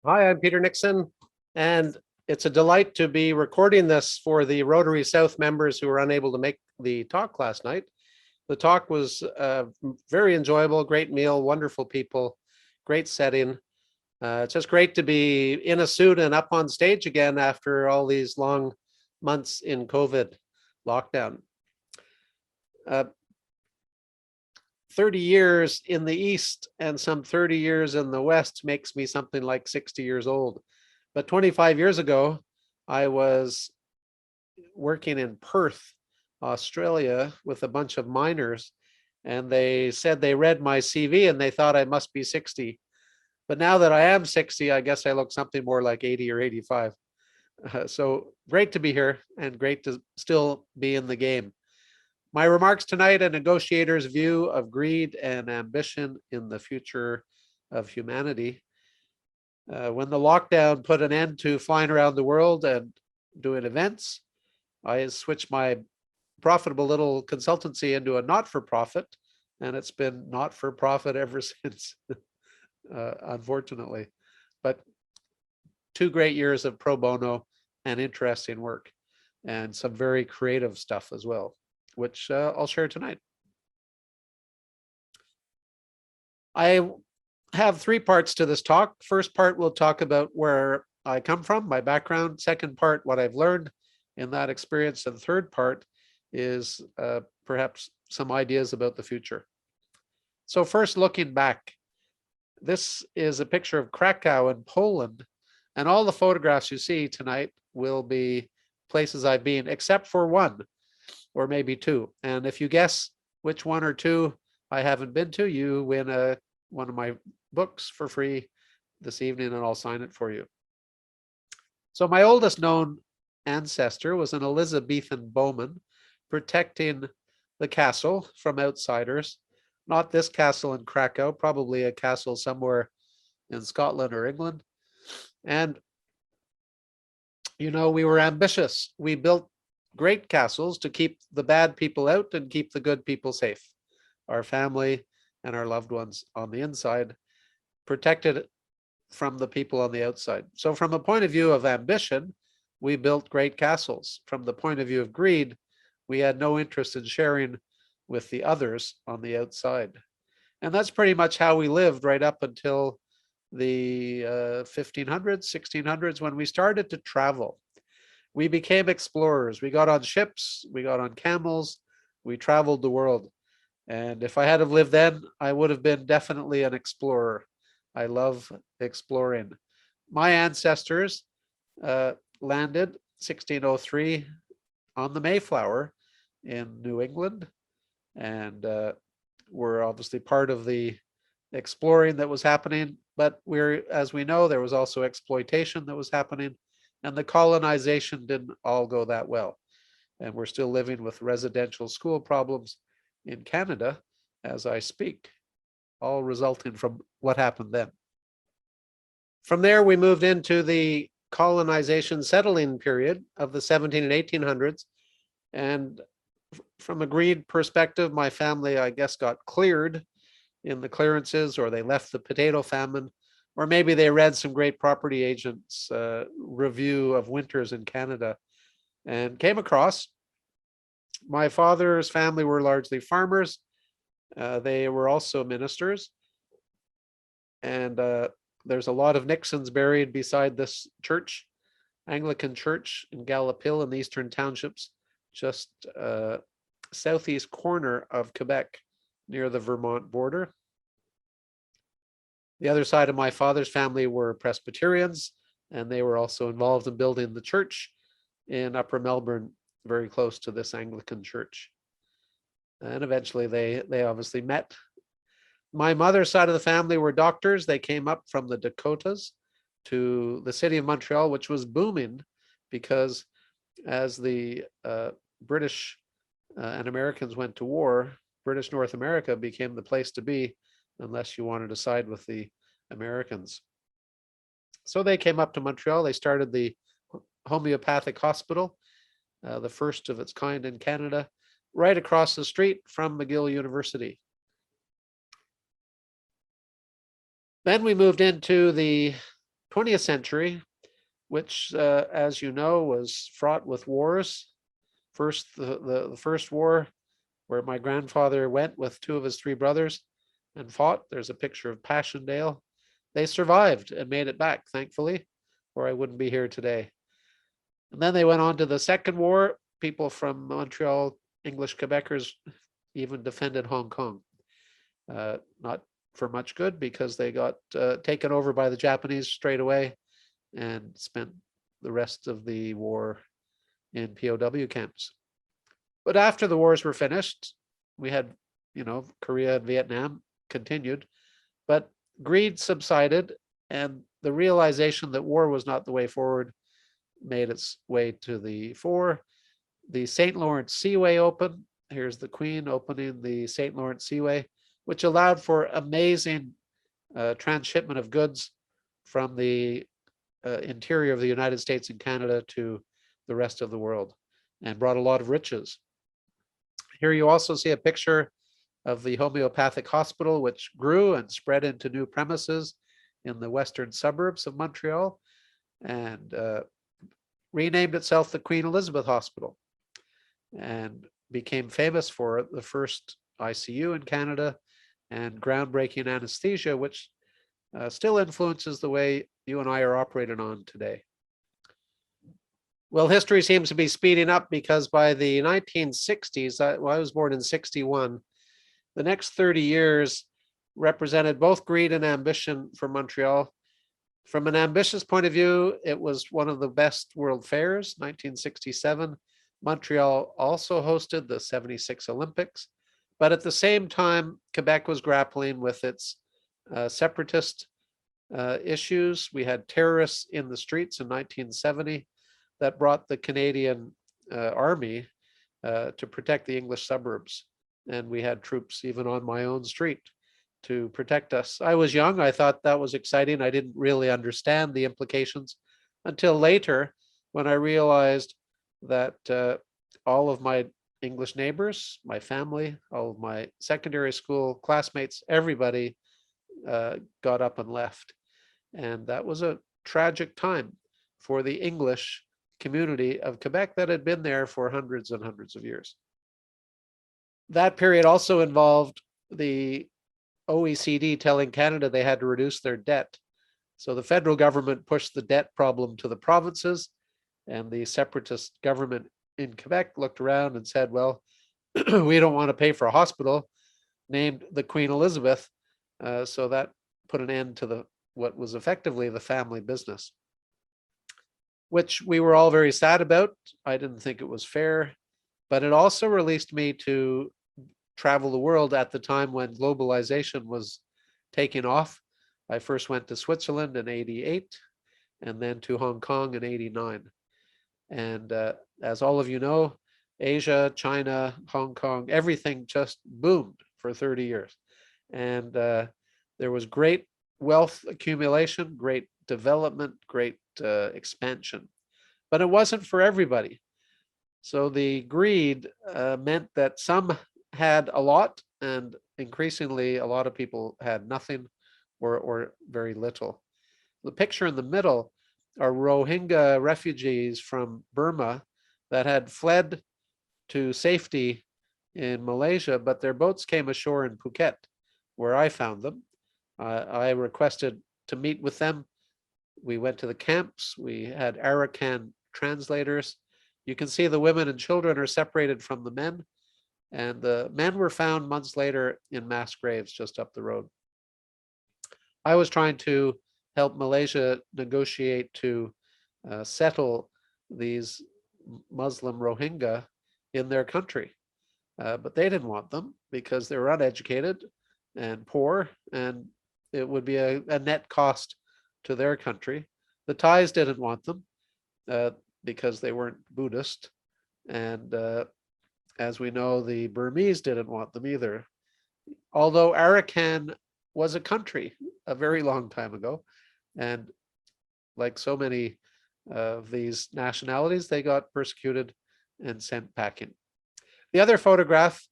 Hi, I'm Peter Nixon, and it's a delight to be recording this for the Rotary South members who were unable to make the talk last night. The talk was very enjoyable, great meal, wonderful people, great setting. It's just great to be in a suit and up on stage again after all these long months in COVID lockdown. 30 years in the East and some 30 years in the West makes me something like 60 years old. But 25 years ago, I was working in Perth, Australia, with a bunch of miners, and they said they read my CV and they thought I must be 60. But now that I am 60, I guess I look something more like 80 or 85. So great to be here and great to still be in the game. My remarks tonight: a negotiator's view of greed and ambition in the future of humanity. When the lockdown put an end to flying around the world and doing events, I switched my profitable little consultancy into a not-for-profit, and it's been not-for-profit ever since, unfortunately. But 2 great years of pro bono and interesting work, and some very creative stuff as well, which I'll share tonight. I have 3 parts to this talk. First part, we'll talk about where I come from, my background. Second part, what I've learned in that experience. And third part is perhaps some ideas about the future. So first, looking back, this is a picture of Krakow in Poland. And all the photographs you see tonight will be places I've been, except for one, or maybe 2. And if you guess which 1 or 2 I haven't been to, you win one of my books for free this evening, and I'll sign it for you. So my oldest known ancestor was an Elizabethan bowman protecting the castle from outsiders. Not this castle in Krakow, probably a castle somewhere in Scotland or England. And, you know, we were ambitious. We built great castles to keep the bad people out and keep the good people safe. Our family and our loved ones on the inside, protected from the people on the outside. So from a point of view of ambition, we built great castles. From the point of view of greed, we had no interest in sharing with the others on the outside. And that's pretty much how we lived right up until the 1500s, 1600s, when we started to travel. We became explorers. We got on ships, we got on camels, we traveled the world. And if I had have lived then, I would have been definitely an explorer. I love exploring. My ancestors landed 1603 on the Mayflower in New England, and were obviously part of the exploring that was happening. But as we know, there was also exploitation that was happening, and the colonization didn't all go that well. And we're still living with residential school problems in Canada as I speak, all resulting from what happened then. From there, we moved into the colonization settling period of the 17 and 1800s. And from a greed perspective, my family, I guess, got cleared in the clearances, or they left the potato famine, or maybe they read some great property agents' review of winters in Canada and came across. My father's family were largely farmers. They were also ministers. And there's a lot of Nixons buried beside this church, Anglican church in Gallop Hill in the Eastern Townships, just southeast corner of Quebec, near the Vermont border. The other side of my father's family were Presbyterians, and they were also involved in building the church in Upper Melbourne, very close to this Anglican church. And eventually they obviously met. My mother's side of the family were doctors. They came up from the Dakotas to the city of Montreal, which was booming because as the British and Americans went to war, British North America became the place to be unless you wanted to side with the Americans. So they came up to Montreal. They started the homeopathic hospital, the first of its kind in Canada, right across the street from McGill University. Then we moved into the 20th century, which, as you know, was fraught with wars. First, the first war, where my grandfather went with two of his three brothers and fought. There's a picture of Passchendaele. They survived and made it back, thankfully, or I wouldn't be here today. And then they went on to the Second War. People from Montreal, English Quebecers, even defended Hong Kong. Not for much good, because they got taken over by the Japanese straight away and spent the rest of the war in POW camps. But after the wars were finished, we had, Korea and Vietnam continued, but greed subsided, and the realization that war was not the way forward made its way to the fore. The St. Lawrence Seaway opened. Here's the Queen opening the St. Lawrence Seaway, which allowed for amazing transshipment of goods from the interior of the United States and Canada to the rest of the world, and brought a lot of riches. Here you also see a picture of the homeopathic hospital, which grew and spread into new premises in the western suburbs of Montreal, and renamed itself the Queen Elizabeth Hospital, and became famous for the first ICU in Canada and groundbreaking anesthesia, which still influences the way you and I are operating on today. Well, history seems to be speeding up, because by the 1960s, I was born in 61, the next 30 years represented both greed and ambition for Montreal. From an ambitious point of view, it was one of the best world fairs. 1967, Montreal also hosted the 76 Olympics. But at the same time, Quebec was grappling with its separatist issues. We had terrorists in the streets in 1970 that brought the Canadian army to protect the English suburbs. And we had troops even on my own street to protect us. I was young. I thought that was exciting. I didn't really understand the implications until later, when I realized that all of my English neighbors, my family, all of my secondary school classmates, everybody got up and left. And that was a tragic time for the English community of Quebec that had been there for hundreds and hundreds of years. That period also involved the OECD telling Canada they had to reduce their debt. So the federal government pushed the debt problem to the provinces, and the separatist government in Quebec looked around and said, well, we don't want to pay for a hospital named the Queen Elizabeth. So that put an end to what was effectively the family business, which we were all very sad about. I didn't think it was fair, but it also released me to travel the world at the time when globalization was taking off. I first went to Switzerland in 88, and then to Hong Kong in 89. And as all of you know, Asia, China, Hong Kong, everything just boomed for 30 years. And there was great wealth accumulation, great development, great expansion. But it wasn't for everybody. So the greed meant that some had a lot, and increasingly a lot of people had nothing or very little. The picture in the middle are Rohingya refugees from Burma that had fled to safety in Malaysia, but their boats came ashore in Phuket, where I found them. I requested to meet with them. We went to the camps. We had Arakan translators. You can see the women and children are separated from the men, and the men were found months later in mass graves just up the road. I was trying to help Malaysia negotiate to settle these Muslim Rohingya in their country, but they didn't want them because they were uneducated and poor, and it would be a net cost to their country. The Thais didn't want them because they weren't Buddhist, and as we know, the Burmese didn't want them either. Although Arakan was a country a very long time ago, and like so many of these nationalities, they got persecuted and sent packing. The other photograph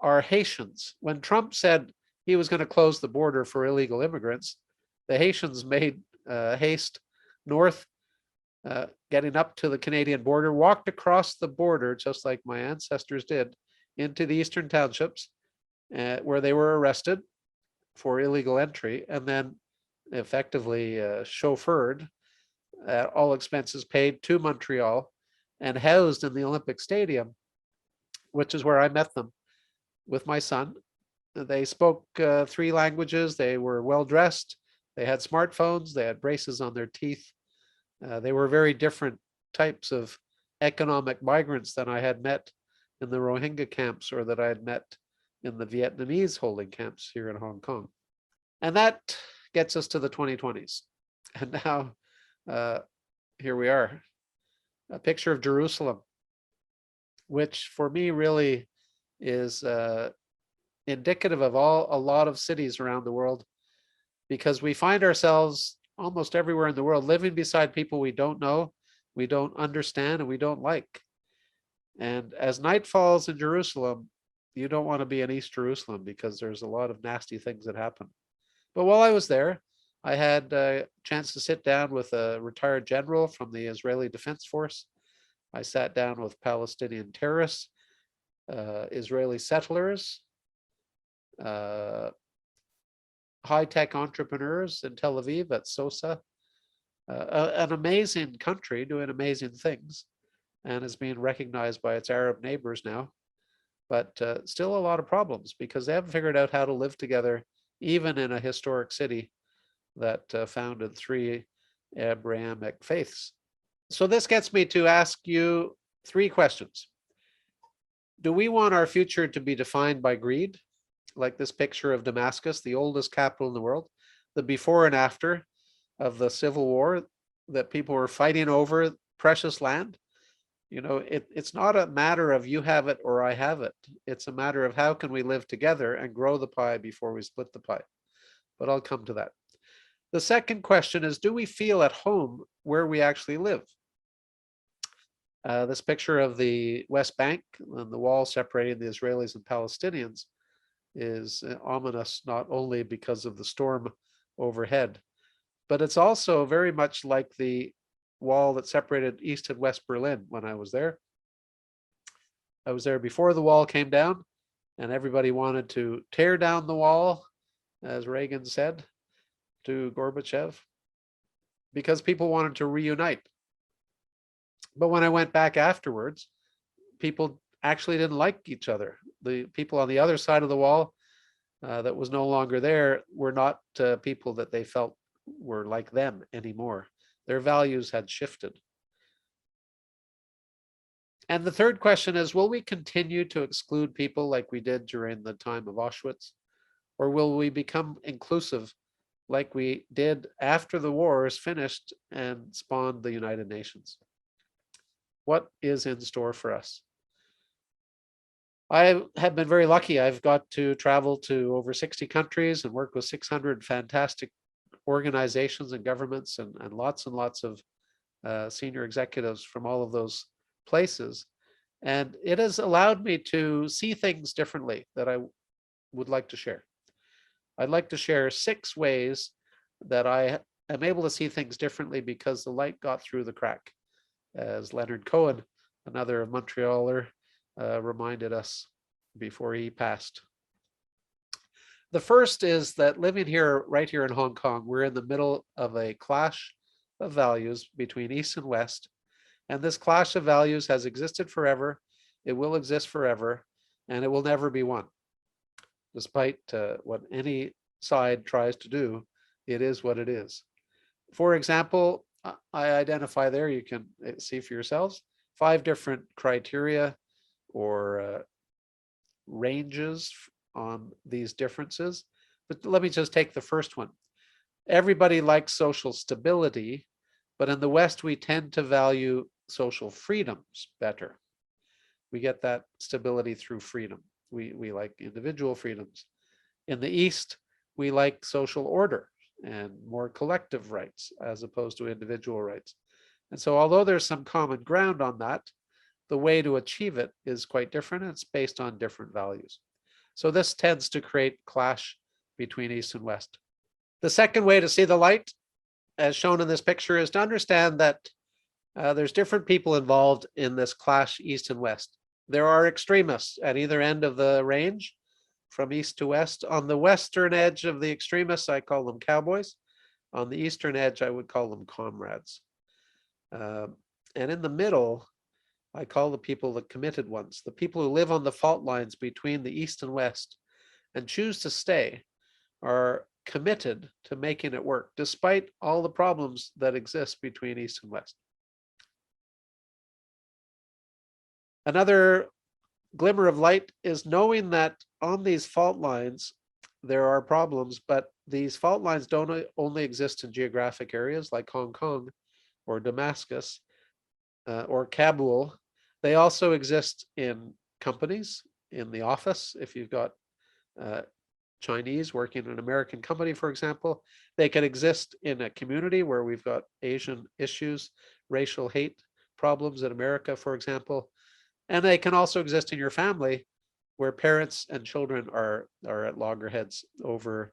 are Haitians. When Trump said he was going to close the border for illegal immigrants, the Haitians made haste north, getting up to the Canadian border, walked across the border, just like my ancestors did, into the eastern townships, where they were arrested for illegal entry, and then effectively chauffeured at all expenses paid to Montreal and housed in the Olympic Stadium, which is where I met them with my son. They spoke 3 languages. They were well dressed. They had smartphones. They had braces on their teeth. They were very different types of economic migrants than I had met in the Rohingya camps or that I had met in the Vietnamese holding camps here in Hong Kong. And that gets us to the 2020s. And now here we are, a picture of Jerusalem, which for me really is indicative of a lot of cities around the world, because we find ourselves almost everywhere in the world living beside people we don't know, we don't understand, and we don't like. And as night falls in Jerusalem, you don't want to be in East Jerusalem because there's a lot of nasty things that happen. But while I was there, I had a chance to sit down with a retired general from the Israeli Defense Force. I sat down with Palestinian terrorists, Israeli settlers, high-tech entrepreneurs in Tel Aviv at SOSA, an amazing country doing amazing things and is being recognized by its Arab neighbors now, but still a lot of problems because they haven't figured out how to live together, even in a historic city that founded 3 Abrahamic faiths. So this gets me to ask you 3 questions. Do we want our future to be defined by greed, like this picture of Damascus, the oldest capital in the world, the before and after of the civil war, that people were fighting over precious land? You know, it's not a matter of you have it or I have it. It's a matter of how can we live together and grow the pie before we split the pie. But I'll come to that. The second question is, do we feel at home where we actually live? This picture of the West Bank and the wall separating the Israelis and Palestinians is ominous, not only because of the storm overhead, but it's also very much like the wall that separated East and West Berlin when I was there. I was there before the wall came down, and everybody wanted to tear down the wall, as Reagan said to Gorbachev, because people wanted to reunite. But when I went back afterwards, people actually didn't like each other. The people on the other side of the wall that was no longer there were not people that they felt were like them anymore. Their values had shifted. And the third question is, will we continue to exclude people like we did during the time of Auschwitz? Or will we become inclusive like we did after the war is finished and spawned the United Nations? What is in store for us? I have been very lucky. I've got to travel to over 60 countries and work with 600 fantastic organizations and governments and lots of senior executives from all of those places. And it has allowed me to see things differently that I would like to share. I'd like to share 6 ways that I am able to see things differently because the light got through the crack, as Leonard Cohen, another Montrealer, reminded us before he passed. The first is that living here, right here in Hong Kong, we're in the middle of a clash of values between East and West. And this clash of values has existed forever. It will exist forever, and it will never be won. Despite what any side tries to do, it is what it is. For example, I identify there, you can see for yourselves, 5 different criteria or ranges on these differences. But let me just take the first one. Everybody likes social stability, but in the West, we tend to value social freedoms better. We get that stability through freedom. We like individual freedoms. In the East, we like social order and more collective rights as opposed to individual rights. And so although there's some common ground on that, the way to achieve it is quite different. It's based on different values. So this tends to create clash between East and West. The second way to see the light as shown in this picture, is to understand that there's different people involved in this clash east and west. There are extremists at either end of the range from east to west. On the western edge of the extremists, I call them cowboys. On the eastern edge, I would call them comrades. And in the middle, I call the people the committed ones, the people who live on the fault lines between the east and west and choose to stay, are committed to making it work, despite all the problems that exist between east and west. Another glimmer of light is knowing that on these fault lines, there are problems, but these fault lines don't only exist in geographic areas like Hong Kong or Damascus or Kabul. They also exist in companies, in the office. If you've got Chinese working in an American company, for example, they can exist in a community where we've got Asian issues, racial hate problems in America, for example. And they can also exist in your family where parents and children are at loggerheads over,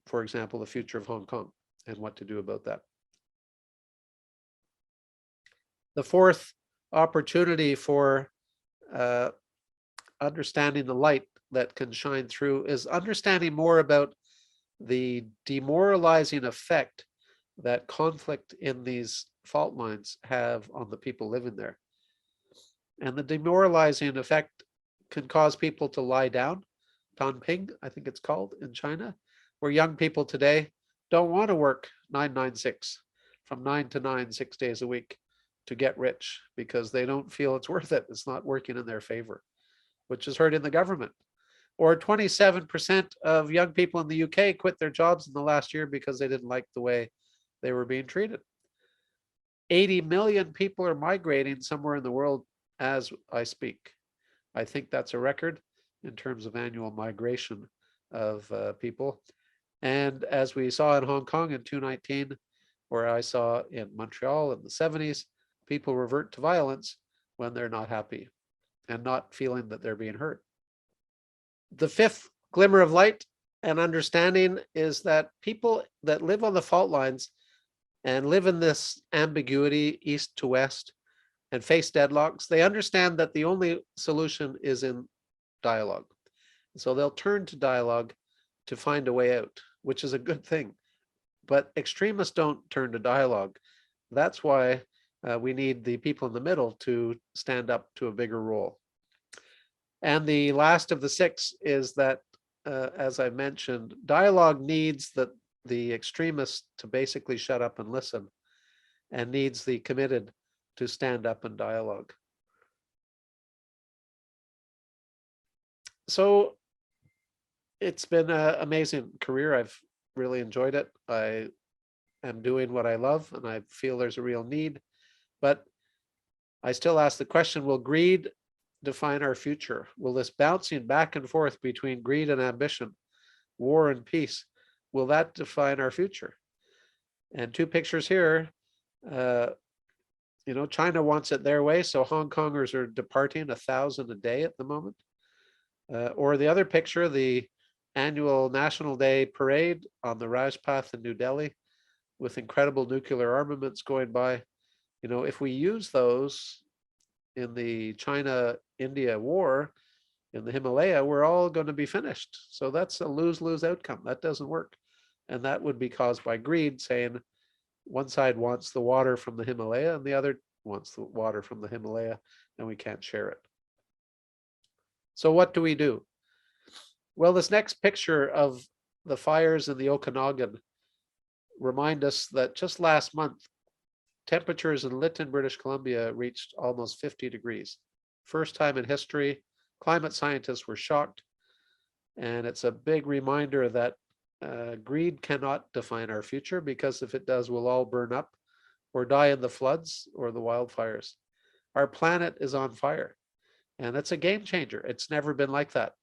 for example, the future of Hong Kong and what to do about that. The fourth opportunity for understanding the light that can shine through is understanding more about the demoralizing effect that conflict in these fault lines have on the people living there. And the demoralizing effect can cause people to lie down, Tanping, I think it's called in China, where young people today don't want to work 996 from 9 to 9, 6 days a week to get rich because they don't feel it's worth it. It's not working in their favor, which is hurting the government. Or 27% of young people in the UK quit their jobs in the last year because they didn't like the way they were being treated. 80 million people are migrating somewhere in the world as I speak. I think that's a record in terms of annual migration of people. And as we saw in Hong Kong in 2019, or I saw in Montreal in the 70s, people revert to violence when they're not happy and not feeling that they're being hurt. The fifth glimmer of light and understanding is that people that live on the fault lines and live in this ambiguity, east to west, and face deadlocks, they understand that the only solution is in dialogue. So they'll turn to dialogue to find a way out, which is a good thing. But extremists don't turn to dialogue. That's why we need the people in the middle to stand up to a bigger role. And the last of the six is that, as I mentioned, dialogue needs the extremists to basically shut up and listen, and needs the committed to stand up and dialogue. So it's been an amazing career. I've really enjoyed it. I am doing what I love, and I feel there's a real need. But I still ask the question, will greed define our future? Will this bouncing back and forth between greed and ambition, war and peace, will that define our future? And two pictures here, China wants it their way, so Hong Kongers are departing 1,000 a day at the moment. Or the other picture, the annual National Day parade on the Rajpath in New Delhi with incredible nuclear armaments going by. If we use those in the China-India war in the Himalaya, we're all going to be finished. So that's a lose-lose outcome. That doesn't work. And that would be caused by greed, saying one side wants the water from the Himalaya and the other wants the water from the Himalaya, and we can't share it. So what do we do? Well, this next picture of the fires in the Okanagan remind us that just last month, temperatures in Lytton, British Columbia reached almost 50 degrees. First time in history. Climate scientists were shocked. And it's a big reminder that greed cannot define our future, because if it does, we'll all burn up or die in the floods or the wildfires. Our planet is on fire, and it's a game changer. It's never been like that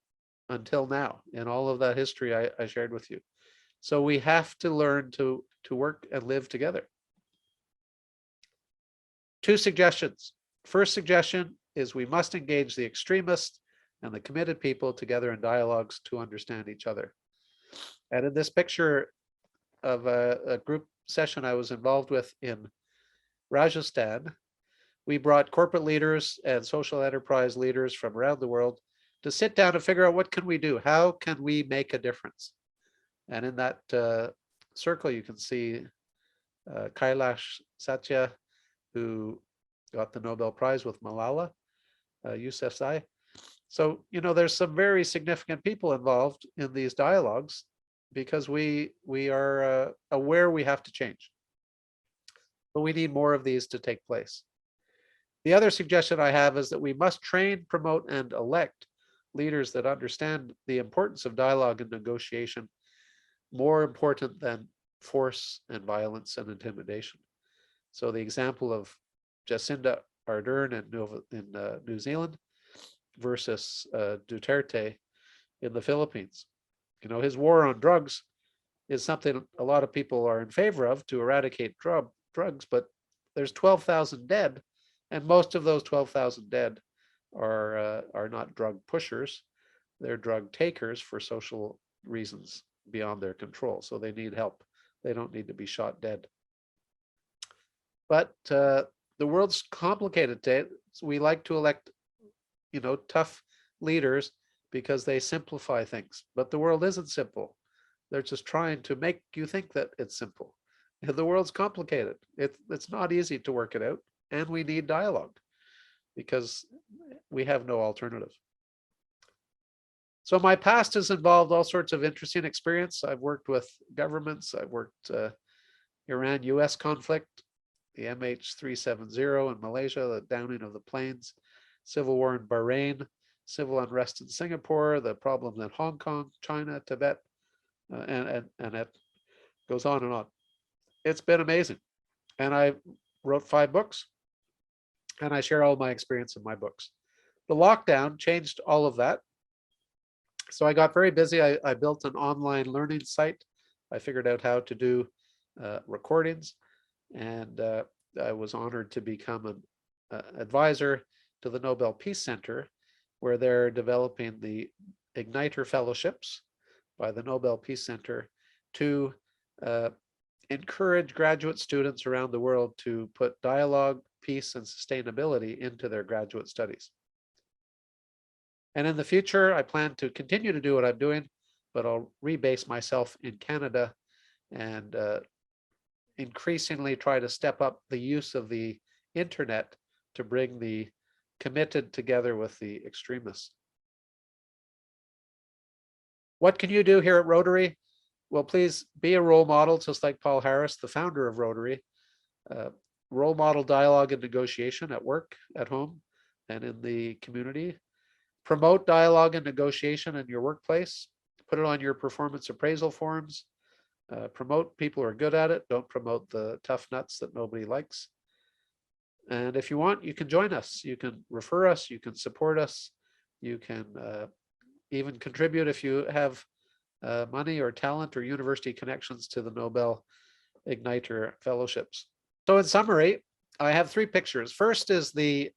until now in all of that history I shared with you. So we have to learn to work and live together. Two suggestions. First suggestion is we must engage the extremists and the committed people together in dialogues to understand each other. And in this picture of a group session I was involved with in Rajasthan, we brought corporate leaders and social enterprise leaders from around the world to sit down and figure out what can we do? How can we make a difference? And in that circle, you can see Kailash Satya, who got the Nobel Prize with Malala Yousafzai. So, there's some very significant people involved in these dialogues because we are aware we have to change. But we need more of these to take place. The other suggestion I have is that we must train, promote, and elect leaders that understand the importance of dialogue and negotiation, more important than force and violence and intimidation. So the example of Jacinda Ardern in New Zealand versus Duterte in the Philippines. His war on drugs is something a lot of people are in favor of to eradicate drugs, but there's 12,000 dead, and most of those 12,000 dead are not drug pushers. They're drug takers for social reasons beyond their control. So they need help. They don't need to be shot dead. But the world's complicated today. So we like to elect, tough leaders because they simplify things. But the world isn't simple. They're just trying to make you think that it's simple. The world's complicated. It's not easy to work it out. And we need dialogue because we have no alternative. So my past has involved all sorts of interesting experience. I've worked with governments. I've worked Iran-US conflict, the MH370 in Malaysia, the downing of the planes, civil war in Bahrain, civil unrest in Singapore, the problems in Hong Kong, China, Tibet, and it goes on and on. It's been amazing. And I wrote 5 books, and I share all my experience in my books. The lockdown changed all of that. So I got very busy. I built an online learning site. I figured out how to do recordings, and I was honored to become an advisor to the Nobel Peace Center, where they're developing the Igniter Fellowships by the Nobel Peace Center to encourage graduate students around the world to put dialogue, peace, and sustainability into their graduate studies. And in the future, I plan to continue to do what I'm doing, but I'll rebase myself in Canada and increasingly try to step up the use of the internet to bring the committed together with the extremists. What can you do here at Rotary? Well, please be a role model, just like Paul Harris, the founder of Rotary. Role model dialogue and negotiation at work, at home, and in the community. Promote dialogue and negotiation in your workplace. Put it on your performance appraisal forms. Promote people who are good at it. Don't promote the tough nuts that nobody likes. And if you want, you can join us. You can refer us. You can support us. You can even contribute if you have money or talent or university connections to the Nobel Igniter Fellowships. So in summary, I have 3 pictures. First is the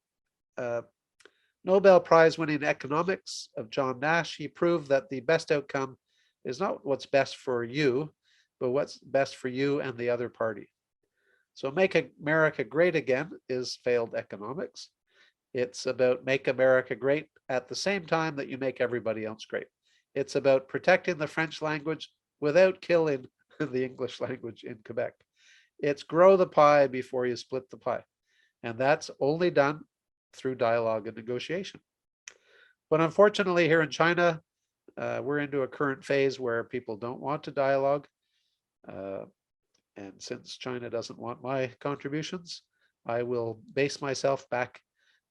Nobel Prize winning economics of John Nash. He proved that the best outcome is not what's best for you, but what's best for you and the other party. So Make America Great Again is failed economics. It's about make America great at the same time that you make everybody else great. It's about protecting the French language without killing the English language in Quebec. It's grow the pie before you split the pie. And that's only done through dialogue and negotiation. But unfortunately, here in China, we're into a current phase where people don't want to dialogue. And since China doesn't want my contributions, I will base myself back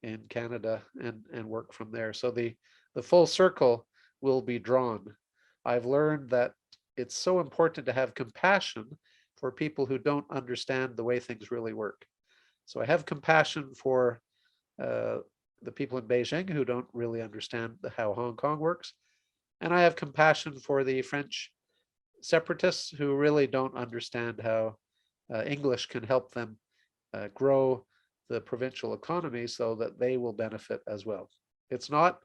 in Canada and work from there. So the full circle will be drawn. I've learned that it's so important to have compassion for people who don't understand the way things really work. So I have compassion for the people in Beijing who don't really understand how Hong Kong works. And I have compassion for the French separatists who really don't understand how English can help them grow the provincial economy so that they will benefit as well. It's not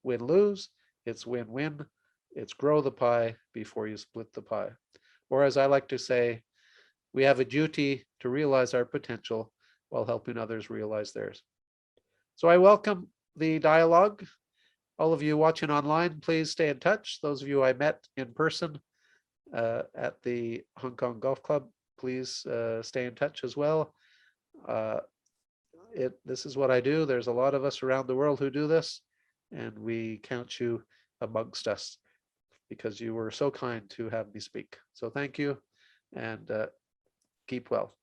win-lose, it's win-win. It's grow the pie before you split the pie. Or as I like to say, we have a duty to realize our potential while helping others realize theirs. So I welcome the dialogue. All of you watching online, please stay in touch. Those of you I met in person at the Hong Kong Golf Club, please stay in touch as well. This is what I do. There's a lot of us around the world who do this, and we count you amongst us because you were so kind to have me speak. So thank you, and keep well.